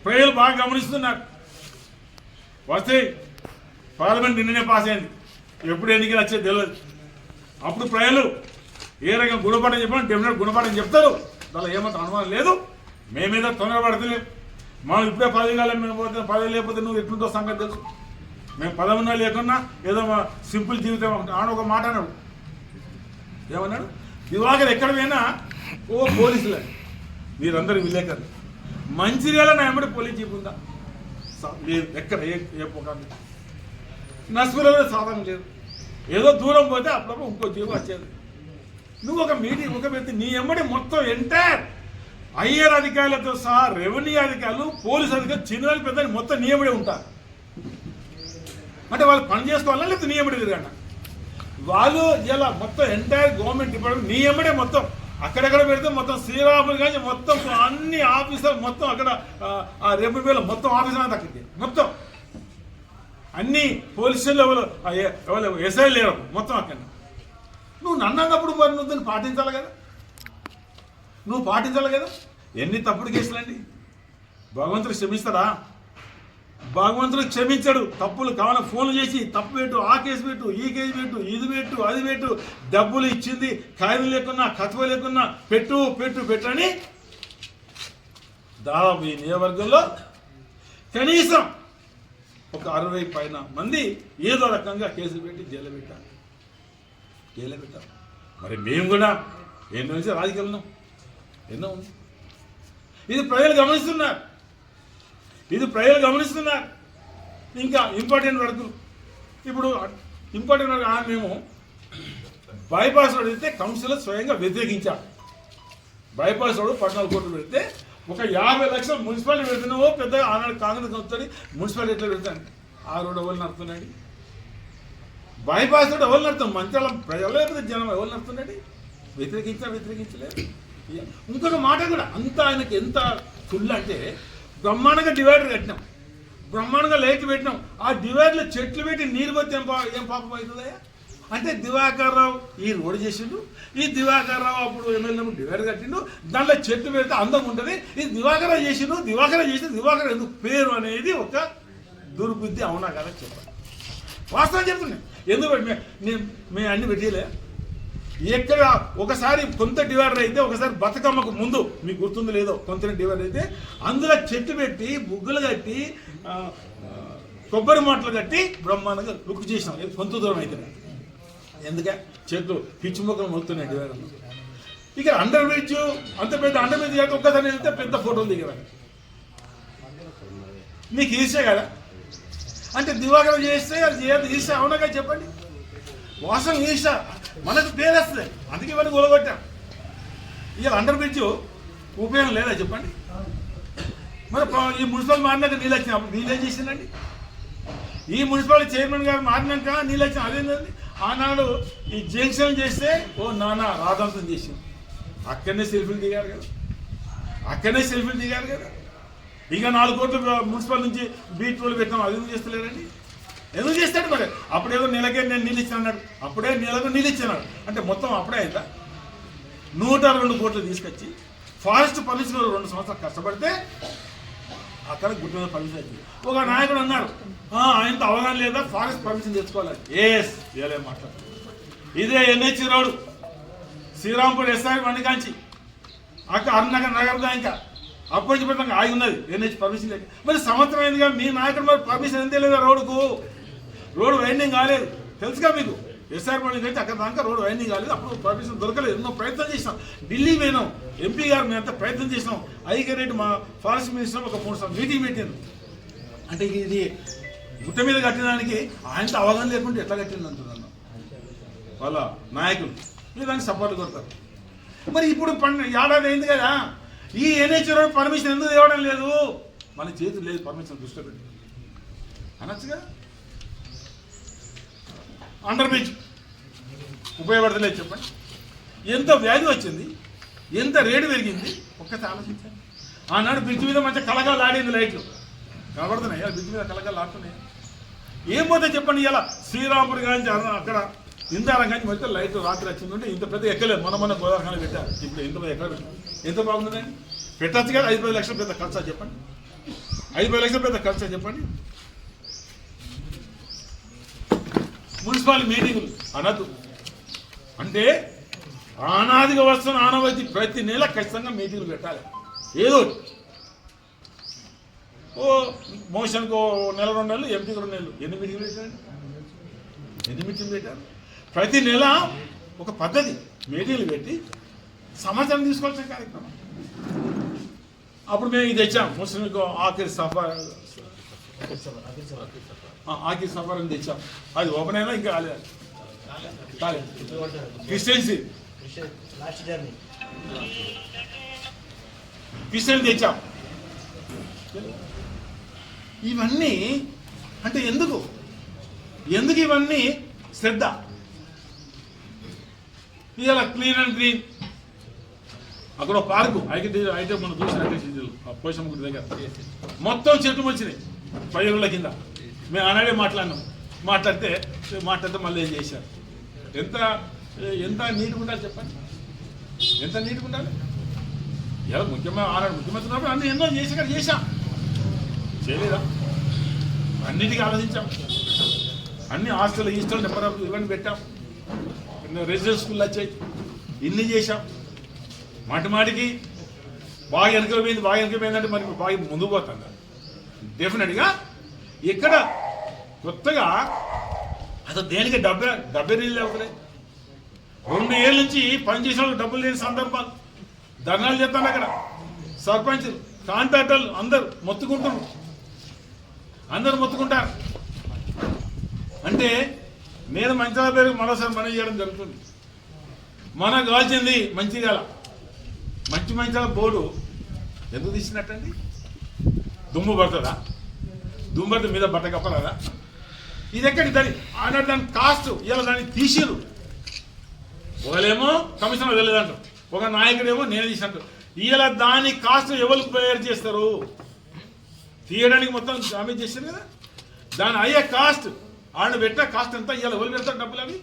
ప్రజలు బాగా గమనిస్తున్నారు. వస్తే పార్లమెంట్ నిన్ననే పాస్ అయింది, ఎప్పుడు ఎన్నికలు వచ్చేది తెలియదు. అప్పుడు ప్రజలు ఏ రకంగా గుణపాఠం చెప్పినా డెఫినెట్ గుణపాఠం చెప్తారు, దానిలో ఏమాత్రం అనుమానం లేదు. మేమేదో తొందరపడతలేము. మనం ఇప్పుడే 10 కాలం మేము పోతే 10 లేకపోతే నువ్వు ఎట్లుంటో సంగతి తెలుసు. మేము 10 ఉన్నా లేకున్నా ఏదో సింపుల్ జీవితం ఆడ ఒక మాట అన్నాడు. ఏమన్నాడు? దివాకర్ ఎక్కడ పోయినా పోలీసులే, మీరందరూ విలేకరులు. మంచిర్యాల నా ఎమ్మడి పోలీస్ జీప్ ఉందా? లేదు. ఎక్కడ ఏ పోటీ నర్సులలో సాధన లేదు. ఏదో దూరం పోతే అప్పుడప్పుడు ఇంకో జీవో వచ్చేది. నువ్వు ఒక మీటింగ్ ఒక వ్యక్తి నీ ఎమ్మడి మొత్తం ఎంటైర్ ఐఆర్ అధికారులతో సహా రెవెన్యూ అధికారులు, పోలీసు అధికారులు, చిన్న పెద్ద మొత్తం నియమడే ఉంటారు. అంటే వాళ్ళు పని చేసుకోవాలా లేకపోతే నియమడి తిరగండి. వాళ్ళు ఇలా మొత్తం ఎంటైర్ గవర్నమెంట్ డిపార్ట్మెంట్ నియమడే మొత్తం అక్కడెక్కడ పెడితే మొత్తం శ్రీరాములు కానీ మొత్తం అన్ని ఆఫీసర్లు మొత్తం అక్కడ ఆ రెవెన్యూలో మొత్తం ఆఫీసర్ అంతా అక్కడికి మొత్తం అన్ని పోలీస్ స్టేషన్లో ఎవరు ఎస్ఐ లేరు మొత్తం అక్కడ. నువ్వు నన్నప్పుడు మరి నువ్వు దాన్ని పాటించాలి కదా, నువ్వు పాటించాలి కదా. ఎన్ని తప్పుడు కేసులండి. భగవంతుడు క్షమిస్తాడా? భగవంతుడు క్షమించాడు. తప్పులు కావాలని ఫోన్లు చేసి తప్పు పెట్టు, ఆ కేసు పెట్టు, ఈ కేసు పెట్టు, ఇది పెట్టు, అది పెట్టు, డబ్బులు ఇచ్చింది ఖైదు లేకున్నా కథవ లేకున్నా పెట్టు పెట్టు పెట్టని దాదాపు ఈ నియోజకవర్గంలో కనీసం ఒక 60 పైన మంది ఏదో రకంగా కేసులు పెట్టి జైలు పెట్టారు. మరి మేము కూడా ఎన్నో నుంచి రాజకీయాలు ఎన్నో ఉంది. ఇది ప్రజలు గమనిస్తున్నారు. ఇంకా ఇంపార్టెంట్ వరకు ఇప్పుడు ఇంపార్టెంట్ వరకు మేము బైపాస్ రోడ్ పెడితే కౌన్సిలర్ స్వయంగా వ్యతిరేకించారు. బైపాస్ రోడ్ 14 కోట్లు పెడితే ఒక 50 లక్షలు మున్సిపాలిటీ పెడుతున్నావో పెద్ద ఆనాడు కాంగ్రెస్ వస్తుంది మున్సిపాలిటీ ఎట్లా పెడతాను. ఆ రోడ్ ఎవరు నడుతున్నాడు? బైపాస్ రోడ్ ఎవరు నడుతాం? మంచాల ప్రజలు లేకపోతే జనం ఎవరు నడుతున్నాడు? వ్యతిరేకించలేదు. ఇంకొక మాట కూడా అంత ఆయనకి ఎంత ఫుల్ అంటే బ్రహ్మాండంగా డివైడర్ కట్టినాం, బ్రహ్మాండంగా లైట్లు పెట్టినాం. ఆ డివైడర్లో చెట్లు పెట్టి నీరు పోతే ఏం పాపం అవుతుందయ్యా? అంటే దివాకర్ రావు ఈ రోడ్డు చేసిండు, ఈ దివాకర్ రావు అప్పుడు ఎమ్మెల్యే డివైడర్ కట్టిండు, దాంట్లో చెట్లు పెడితే అందం ఉంటుంది. ఇది దివాకర్ చేసిండు, దివాకర్ ఎందుకు పేరు అనేది ఒక దుర్బుద్ధి. అవునా కదా చెప్పండి, వాస్తవం చెప్తున్నాను. ఎందుకంటే మేము అన్ని పెట్టలే. ఎక్కడ ఒకసారి కొంత డివైడర్ అయితే ఒకసారి బతుకమ్మకు ముందు మీకు గుర్తుంది లేదో కొంత డివైడర్ అయితే అందులో చెట్టు పెట్టి బుగ్గులు కట్టి కొబ్బరి మాటలు కట్టి బ్రహ్మాండంగా లుక్ చేసినాం. కొంత దూరం అయితే ఎందుకే చెట్లు పిచ్చి మొక్కలు మొలుతున్నాయి డివైడర్లు. ఇక్కడ అండర్ బ్రిడ్జ్ అంత పెద్ద అండర్ బ్రిడ్జ్ కాక ఒక్కసారి వెళ్తే పెద్ద ఫోటోలు దిగరా మీకు ఈసే కదా. అంటే దివాకరం చేస్తే అది చేయదు ఈసా. అవునగా చెప్పండి, వాసం ఈసా మనకు పేరు వస్తుంది. అందుకే ఇవన్నీ గొలగొట్టాం. ఇక అండర్ బ్రిడ్జ్ ఉపయోగం లేదా చెప్పండి. మరి ఈ మున్సిపల్ మారినాక నీళ్ళు వచ్చిన అప్పుడు నీళ్ళు ఏం చేసిందండి? ఈ మున్సిపాలిటీ చైర్మన్ గారు మారినాక నీళ్ళు వచ్చిన అదేంటండి? ఆనాడు ఈ జంక్షన్ చేస్తే నానా రాధాంతం చేసింది. అక్కడనే సెల్ఫీలు దిగారు కదా. ఇక 4 కోట్లు మున్సిపల్ నుంచి బీట్ రోడ్లు పెట్టాం, అది ఎందుకు చేస్తలేరండి? ఎందుకు చేస్తాడు మరి? అప్పుడేదో నెలకే నేను నీళ్ళు ఇచ్చాను అన్నాడు, అప్పుడే నెలకు నీళ్ళు ఇచ్చాను అంటే మొత్తం అప్పుడే అయిందా? 102 కోట్లు తీసుకొచ్చి ఫారెస్ట్ పర్మిషన్ 2 సంవత్సరాలు కష్టపడితే అక్కడ గుట్ట మీద పర్మిషన్ వచ్చింది. ఒక నాయకుడు అన్నాడు ఆయనతో అవగాహన లేదా, ఫారెస్ట్ పర్మిషన్ తెచ్చుకోవాలి. ఇదే మాట్లాడు. ఇదే NH రోడ్ శ్రీరాంపూర్ ఎస్ఆర్ మండికాంచి అక్కడ అరుణనగర్ నగర్గా ఇంకా అప్పటికి ఆగి ఉన్నది NH పర్మిషన్ లేక. మరి సంవత్సరం అయిందిగా మీ నాయకుడు మరి పర్మిషన్ ఎంత లేదా? రోడ్డు వైండింగ్ కాలేదు తెలుసుగా మీకు. ఎస్ఆర్ మండికి అయితే అక్కడ దాకా రోడ్డు వైండింగ్ కాలేదు, అప్పుడు పర్మిషన్ దొరకలేదు. ఎన్నో ప్రయత్నం చేసినాం, ఢిల్లీ పోయినాం, MP గారు మేము అంతా ప్రయత్నం చేసినాం. ఐక్యరెడ్డి మా ఫారెస్ట్ మినిస్టర్ ఒక 3 సార్లు మీటింగ్ పెట్టాను. అంటే ఇది గుట్ట మీద కట్టడానికి ఆయనతో అవగాహన లేకుండా ఎట్లా కట్టింది అంటున్నాను వాళ్ళ నాయకులు. మీరు దానికి సపోర్ట్ కొడతారు. మరి ఇప్పుడు ఏడాది అయింది కదా, ఈ NH రోడ్ పర్మిషన్ ఎందుకు ఇవ్వడం లేదు? మన చేతులు లేదు పర్మిషన్ దృష్టిలో పెట్టి అనొచ్చు కదా. అండర్ బ్రిడ్జ్ ఉపయోగపడతలేదు చెప్పండి. ఎంత వ్యాధి వచ్చింది, ఎంత రేటు పెరిగింది ఒక్కసారి ఆలోచించండి. ఆనాడు బ్రిడ్జ్ మీద మంచిగా కలగాలు ఆడింది, లైట్లు కనబడుతున్నాయి, బ్రిడ్జ్ మీద కలగాలు ఆడుతున్నాయి. ఏం పోతే చెప్పండి. ఇలా శ్రీరాంపూర్ కానీ అక్కడ ఇందారం కానీ మొత్తం లైట్ రాత్రి వచ్చిందంటే ఇంత పెద్ద ఎక్కలేదు. మన గోదావరి పెట్టారు, ఇప్పుడు ఎంత ఎక్కడ పెట్టారు, ఎంత బాగుందండి. పెట్టచ్చు కదా. 5-10 లక్షలు పెద్ద ఖర్చా చెప్పండి, 5-10 లక్షలు పెద్ద ఖర్చా చెప్పండి. మున్సిపాలిటీ మీటింగులు అనద్దు అంటే ఆనాదిగా వస్తున్న ఆనవాయితీ ప్రతి నెల ఖచ్చితంగా మీటింగులు పెట్టాలి. ఏదో మోషన్కు నెల 2 నెలలు, ఎంపీకి 2 నెలలు, ఎన్ని మీటింగ్లు పెట్టారండి? ఎన్ని మీటింగ్లు పెట్టారు? ప్రతి నెల ఒక పద్ధతి మీటింగ్లు పెట్టి సమాచారం తీసుకోవాల్సిన కార్యక్రమం. అప్పుడు మేము ఇది తెచ్చాం, ముస్లింకు ఆఖరి సఫర్ అని తెచ్చాం. అది ఓపెన్ అయినా ఇంకా కాలేదు. క్రిస్టియన్సీ తెచ్చాం. ఇవన్నీ అంటే ఎందుకు ఇవన్నీ శ్రద్ధ. ఇలా క్లీన్ అండ్ గ్రీన్ అక్కడ పార్కు అయితే మనం చూసిన పోషమ్మ గుడి దగ్గర మొత్తం చెట్లు వచ్చినాయి 10 ఏళ్ళ కింద. మేము ఆనాడే మాట్లాడితే మళ్ళీ ఏం చేశారు. ఎంత నీట్గా ఉండాలి చెప్పండి, ఎంత నీట్గా ఉండాలి. ఇలా ఆనాడు ముఖ్యమంత్రి ఉన్నప్పుడు అన్ని ఎన్నో చేశాం, చేయలేదా? అన్నిటికీ ఆలోచించాం. అన్ని హాస్టల్ నెంబర్ ఆఫ్ ఇవన్నీ పెట్టాం, రెసిడెన్స్ స్కూల్లో వచ్చాయి, ఇన్ని చేశాం. మాటికి బాగా వెనకపోయిందంటే మరి బాగా ముందుకు పోతుంది. డెఫినెట్గా ఇక్కడ కొత్తగా అసలు దేనికి డబ్బే నీళ్ళు అవుతున్నాయి. 2 ఏళ్ళ నుంచి పనిచేసిన వాళ్ళకి డబ్బులు లేని సందర్భాలు, ధర్నాలు చేస్తాను అక్కడ. సర్పంచులు, కాంట్రాక్టర్లు అందరూ మొత్తుకుంటారు. అంటే నేను మంచిగా పేరు మరోసారి మనం చేయడం జరుగుతుంది. మనకు కావాల్సింది మంచిర్యాల మంచిర్యాల బోర్డు ఎందుకు తీసినట్టండి? దుమ్ము పడుతుందా? దుమ్ము పడితే మీద బట్ట కప్పరాదా? ఇది ఎక్కడి దాని కాస్ట్ ఇలా దాన్ని తీసిరు. ఒకలేమో కమిషనర్ వెళ్ళలేదంటారు, ఒక నాయకుడేమో నేను తీసినట్టు. ఇలా దాని కాస్ట్ ఎవరు బేర్ చేస్తారు? తీయడానికి మొత్తం డామేజ్ చేశారు కదా. దాని అయ్యే కాస్ట్ ఆయన పెట్టిన కాస్ట్ ఎంత? ఇవాళ ఎవరు పెడతారు డబ్బులు? అవి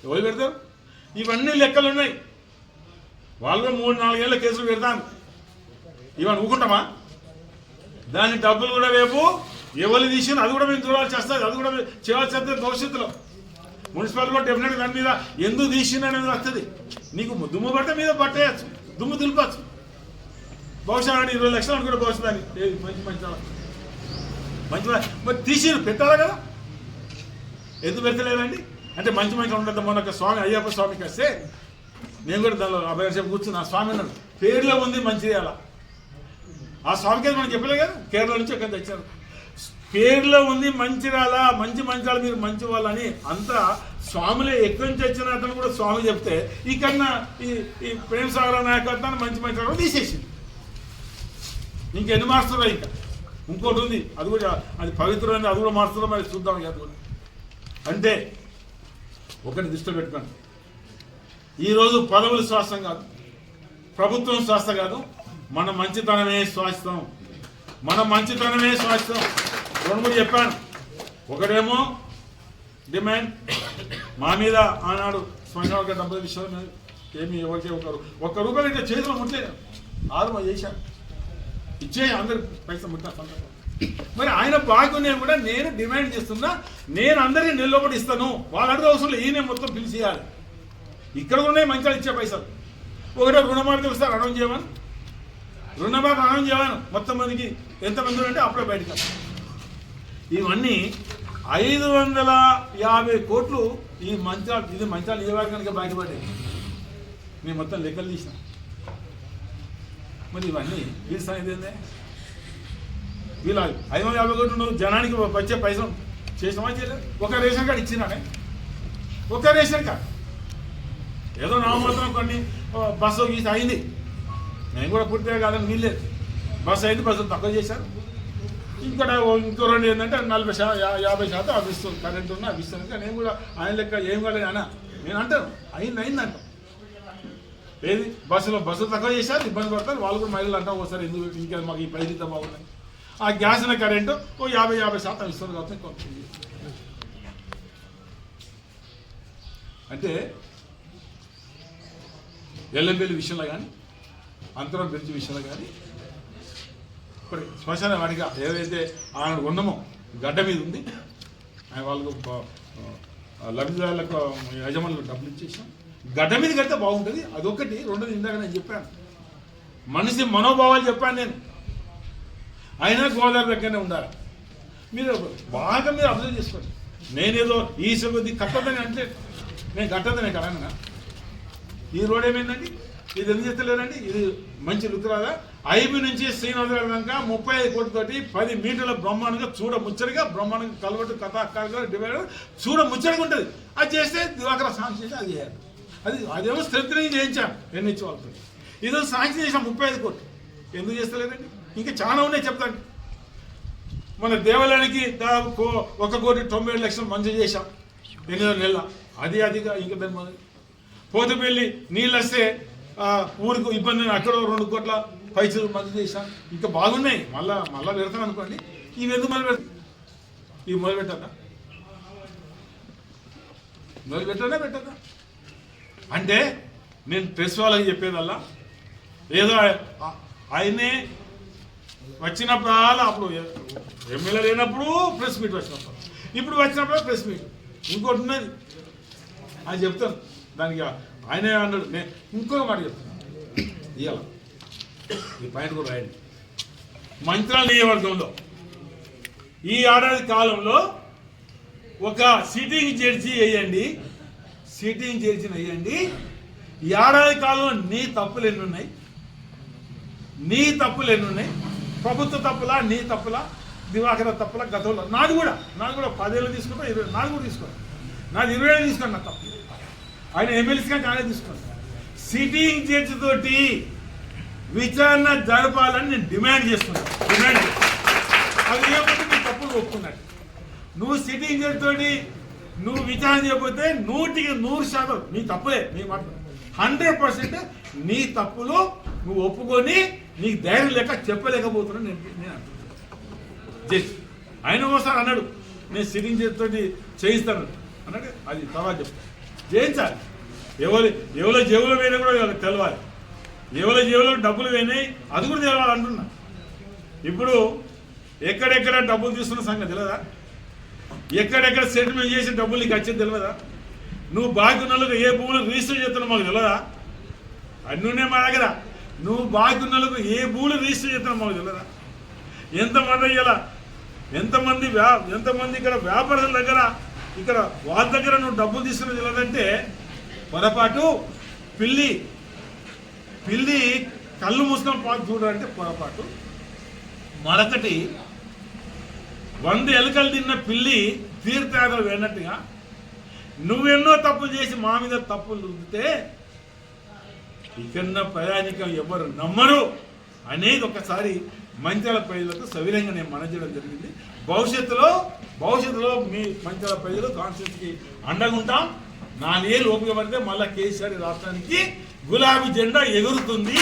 ఎవరు పెడతారు? ఇవన్నీ లెక్కలు ఉన్నాయి. వాళ్ళు 3-4 ఏళ్ళ కేసులు పెడతాను. ఇవన్నీ ఊకుంటామా? దాని డబ్బులు కూడా రేపు ఎవరు తీసినా అది కూడా మేము చూడాల్సి వస్తుంది, అది కూడా చేయాల్సి వస్తుంది భవిష్యత్తులో. మున్సిపాలిటీలో డెఫినెట్గా దాని మీద ఎందుకు తీసిన అనేది వస్తుంది. నీకు దుమ్ము బట్ట మీద పట్టేయచ్చు, దుమ్ము దులిపచ్చు. బహుశా 20 లక్షలు అనుకుంటే బహుశా దాన్ని మంచి మరి తీసిరు పెట్టాలా కదా. ఎందుకు పెడతలేదండి అంటే మంచి ఉంటుంది. మొన్న ఒక స్వామి అయ్యప్ప స్వామికి వస్తే నేను కూడా దానిలో అభయసేపు కూర్చుని ఆ స్వామి అన్నాడు, పేరులో ఉంది మంచిర్యాల. ఆ స్వామికి అయితే మనం చెప్పలే కదా, కేరళ నుంచి ఎక్కడ తెచ్చారు. పేరులో ఉంది మంచిర్యాల, మంచిర్యాల మీరు మంచి వాళ్ళని అంతా స్వాములే ఎక్కడి నుంచి వచ్చిన అతను కూడా స్వామి చెప్తే ఇకన్నా ఈ ప్రేమ సాగర నాయకత్వాన్ని మంచిర్యాల తీసేసింది. ఇంకెన్ని మారుస్తారో ఇంకా ఇంకోటి ఉంది, అది కూడా అది పవిత్రమైనది, అది కూడా మారుస్తారో మరి చూద్దాం. అది కూడా అంటే ఒకటి దృష్టిలో పెట్టుకోండి. ఈరోజు పదవులు శాస్త్రం కాదు, ప్రభుత్వం శాస్త్రం కాదు, మన మంచితనమే శాస్త్రం. 2-3 చెప్పాను. ఒకటేమో డిమాండ్ మా మీద ఆనాడు స్వయంగా డబ్బుల విషయంలో ఏమి ఎవరికి ఒక్క రూపాయలు ఇంకా చేతిలో ముట్టలేదు 6 చేశాను ఇచ్చే అందరు పైసా ముట్టిన మరి ఆయన బాగునే కూడా నేను డిమాండ్ చేస్తున్నా నేను అందరికీ నిలబడి ఇస్తాను వాళ్ళు అడుగు అవసరం లేదు ఈయన మొత్తం పిలిచేయాలి ఇక్కడ ఉన్నాయి మంచిగా ఇచ్చే పైసలు ఒకటే రుణమాఫీ వస్తారు అనౌన్స్ చేయమని రుణమాఫీ అనౌన్స్ చేయమని మొత్తం మందికి ఎంతమంది అంటే అప్పుడే బయటకు ఇవన్నీ 550 కోట్లు ఈ ఇది మంచాలు ఏ వర్గానికి బయటపడ్డాయి నేను మొత్తం లెక్కలు తీసిన మరి ఇవన్నీ వీళ్ళ సంగతి ఏందే వీళ్ళు 550 కోట్లు జనానికి వచ్చే పైసలు చేసినామా చేయలేదు ఒక రేషన్ కార్డు ఇచ్చినానే ఒక రేషన్ కార్డు ఏదో నామమాత్రం కొన్ని బస్సు గీసి అయింది నేను కూడా పూర్తిగా కాదని వీల్లేదు బస్సు అయింది బస్సు తక్కువ చేశారు ఇంకో 2 ఏంటంటే 40-50% అవి ఇస్తుంది కరెంట్ ఉన్నా అవి ఇస్తుంది నేను కూడా ఆయన లెక్క ఏం కాలేదు అన్న నేను అంటాను అయిందంటాం ఏది బస్సు తక్కువ చేశారు ఇబ్బంది పడతారు వాళ్ళు కూడా మహిళలు అంటాం ఒకసారి ఎందుకు ఇంకా మాకు ఈ పైసలు బాగున్నాయి ఆ గ్యాస్ కరెంటు 50% ఇస్తుంది కాబట్టి అంటే ఎల్లంపల్లి విషయంలో కానీ అంతరం బ్రిడ్జ్ విషయంలో కానీ ఇప్పుడు శ్మశాన వాడిగా ఏదైతే ఆయన ఉన్నామో గడ్డ మీద ఉంది ఆయన వాళ్ళకు లబ్ధిదారులకు యజమానులకు డబ్బులు ఇచ్చేసాం గడ్డ మీద కడితే బాగుంటుంది అదొకటి రెండోది ఇందాక నేను చెప్పాను మనిషి మనోభావాలు చెప్పాను నేను అయినా గోదావరి దగ్గరనే ఉండాలి మీరు బాగా మీరు అబ్జర్వ్ చేసుకోండి నేనేదో ఈ కొద్ది కట్టదని అంటే నేను కట్టదని కడనా ఈ రోడ్ ఏమైందండి ఇది ఎందుకు చెప్తలేదండి ఇది మంచి లుక్ రాదా ఐబీ నుంచి శ్రీనగర్ దాకా 35 కోట్లతోటి 10 మీటర్ల బ్రహ్మాండంగా ముచ్చడిగా బ్రహ్మాండంగా కలవట్టు కథ డివైడర్ ముచ్చడిగా ఉంటుంది అది చేస్తే దివాకర సాంక్షన్ చేసి అది చేయాలి అదేమో స్ట్రెంథనింగ్ చేయించాను ఎన్నిచ్చి వాళ్ళతో ఇదో సాంక్షన్ చేసాం 35 కోట్లు ఎందుకు చేస్తలేదండి ఇంకా చాలా ఉన్నాయి చెప్తాను మన దేవాలయానికి దాదాపు 1,97,00,000 మంజూరు చేశాం 8 నెలల అదిగా ఇంకా దాని పోతుపల్లి నీళ్ళు వస్తే ఊరికి ఇబ్బంది అక్కడ 2 కోట్ల పైసలు మంజూరు చేశాం ఇంకా బాగున్నాయి మళ్ళా పెడతాను అనుకోండి ఇవి ఎందుకు ఇవి మొదలు పెట్టదా అంటే నేను ప్రెస్ వాళ్ళకి చెప్పేదల్లా ఏదో ఆయనే వచ్చినప్పుడు అప్పుడు ఎమ్మెల్యే లేనప్పుడు ప్రెస్ మీట్ వచ్చినప్పుడు ఇప్పుడు వచ్చినప్పుడు ప్రెస్ మీట్ ఇంకోటి ఉన్నది అని చెప్తాను దానికి ఆయనే అన్నాడు నేను ఇంకొక మాట చెప్తున్నాను ఇవాళ ఈ పాయింట్ కూడా రాయండి మంత్రాల నియోజకవర్గంలో ఈ ఏడాది కాలంలో ఒక సిట్టింగ్ జడ్జి వేయండి ఈ ఏడాది కాలంలో నీ తప్పులు ఎన్ని ఉన్నాయి ప్రభుత్వ తప్పులా నీ తప్పులా దివాకర తప్పులా గతంలో నాది కూడా 10 ఏళ్ళు తీసుకుంటా 20 నాది కూడా తీసుకోండి నాది 20 ఏళ్ళు తీసుకోండి నా తప్పు ఆయన ఎమ్మెల్సీ కానీ ఆయనే తీసుకోండి సిట్టింగ్ జడ్జి తోటి విచారణ జరపాలని నేను డిమాండ్ చేస్తున్నాను అది లేకపోతే నీ తప్పులు ఒప్పుకున్నట్టు నువ్వు సిట్టింగ్ జడ్జి తోటి నువ్వు విచారణ చేయకపోతే 100% నీ తప్పులే నీ మాట 100% నీ తప్పులు నువ్వు ఒప్పుకొని నీకు ధైర్యం లేక చెప్పలేకపోతున్నా నేను జడ్జి ఆయన ఒకసారి అన్నాడు నేను సిట్టింగ్ జడ్జి తోటి చేయిస్తాను అన్నాడు అది తర్వాత చెప్తాను చేయించాలి ఎవరో జేబులో పోయినా కూడా తెలవాలి ఎవరో జేబులో డబ్బులు పోయినాయి అది కూడా తెలవాలి అంటున్నా ఇప్పుడు ఎక్కడెక్కడ డబ్బులు తీసుకున్న సంగతి తెలియదా ఎక్కడెక్కడ సెటిల్మెంట్ చేసి డబ్బులు నీకు వచ్చేది తెలియదా నువ్వు బాకీ ఉన్నోళ్ళకి ఏ భూములు రిజిస్టర్ చేస్తున్నావు మాకు తెలియదా అన్నీ ఉన్నాయి మా దగ్గర నువ్వు బాకీ ఉన్నోళ్ళకు ఏ భూములు రిజిస్టర్ చేస్తున్నావు మాకు తెలియదా ఎంతమంది అయ్యేలా ఎంతమంది ఇక్కడ వ్యాపారుల దగ్గర ఇక్కడ వాళ్ళ దగ్గర నువ్వు డబ్బులు తీసుకుని తెలియదంటే పొరపాటు పిల్లి కళ్ళు మూసుకొని పాటు చూడాలంటే పొరపాటు మరొకటి 100 ఎలుకలు తిన్న పిల్లి తీర్థయాత్రలు వెళ్ళినట్టుగా నువ్వెన్నో తప్పులు చేసి మా మీద తప్పులు రుద్దితే ఇక్కడ ప్రయాణికం ఎవరు నమ్మరు అనేది ఒకసారి మంచాల ప్రజలకు సవిరంగా నేను మనజేయడం జరిగింది భవిష్యత్తులో మీ మంచాల ప్రజలు కాన్స్టిట్యూన్సీకి అండగా ఉంటాం 4 ఏళ్ళు ఓపిక పడితే మళ్ళా కేసీఆర్ రాష్ట్రానికి గులాబీ జెండా ఎగురుతుంది.